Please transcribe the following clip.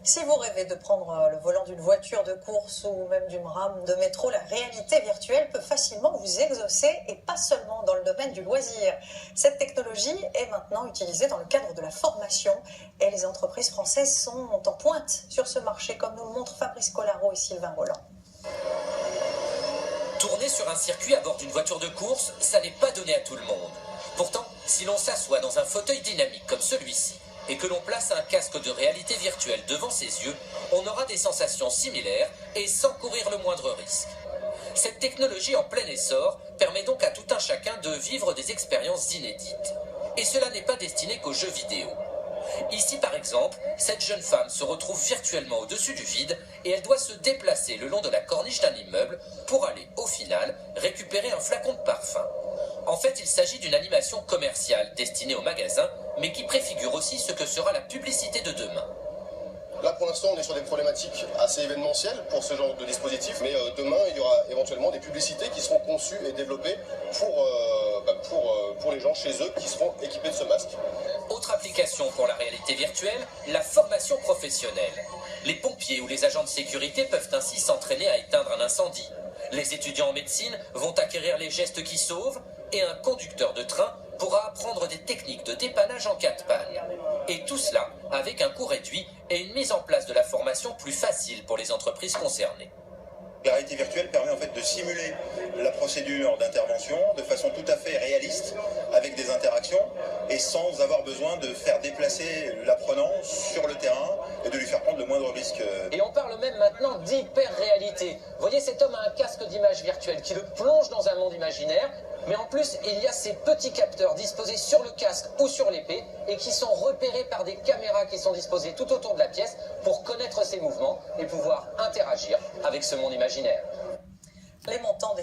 Si vous rêvez de prendre le volant d'une voiture de course ou même d'une rame de métro, la réalité virtuelle peut facilement vous exaucer et pas seulement dans le domaine du loisir. Cette technologie est maintenant utilisée dans le cadre de la formation et les entreprises françaises sont en pointe sur ce marché, comme nous le montrent Fabrice Collaro et Sylvain Roland. Tourner sur un circuit à bord d'une voiture de course, ça n'est pas donné à tout le monde. Pourtant, si l'on s'assoit dans un fauteuil dynamique comme celui-ci et que l'on place un casque de réalité virtuelle devant ses yeux, on aura des sensations similaires et sans courir le moindre risque. Cette technologie en plein essor permet donc à tout un chacun de vivre des expériences inédites. Et cela n'est pas destiné qu'aux jeux vidéo. Ici par exemple, cette jeune femme se retrouve virtuellement au-dessus du vide et elle doit se déplacer le long de la corniche d'un immeuble pour aller, au final, récupérer un flacon de parfum. En fait, il s'agit d'une animation commerciale destinée aux magasins, mais qui préfigure aussi ce que sera la publicité de demain. Là, pour l'instant, on est sur des problématiques assez événementielles pour ce genre de dispositif, mais demain, il y aura éventuellement des publicités qui seront conçues et développées pour les gens chez eux qui seront équipés de ce masque. Autre application pour la réalité virtuelle, la formation professionnelle. Les pompiers ou les agents de sécurité peuvent ainsi s'entraîner à éteindre un incendie. Les étudiants en médecine vont acquérir les gestes qui sauvent et un conducteur de train pourra apprendre des techniques de dépannage en cas de panne. Et tout cela avec un coût réduit et une mise en place de la formation plus facile pour les entreprises concernées. La réalité virtuelle permet en fait de simuler la procédure d'intervention de façon tout à fait réaliste, avec des interactions, et sans avoir besoin de faire déplacer l'apprenant sur le terrain et de lui faire prendre le moindre risque. Et on parle même maintenant d'hyper-réalité. Vous voyez, cet homme a un casque d'image virtuelle qui le plonge dans un monde imaginaire, mais en plus, il y a ces petits capteurs disposés sur le casque ou sur l'épée et qui sont repérés par des caméras qui sont disposées tout autour de la pièce pour connaître ses mouvements et pouvoir interagir avec ce monde imaginaire. Les montants des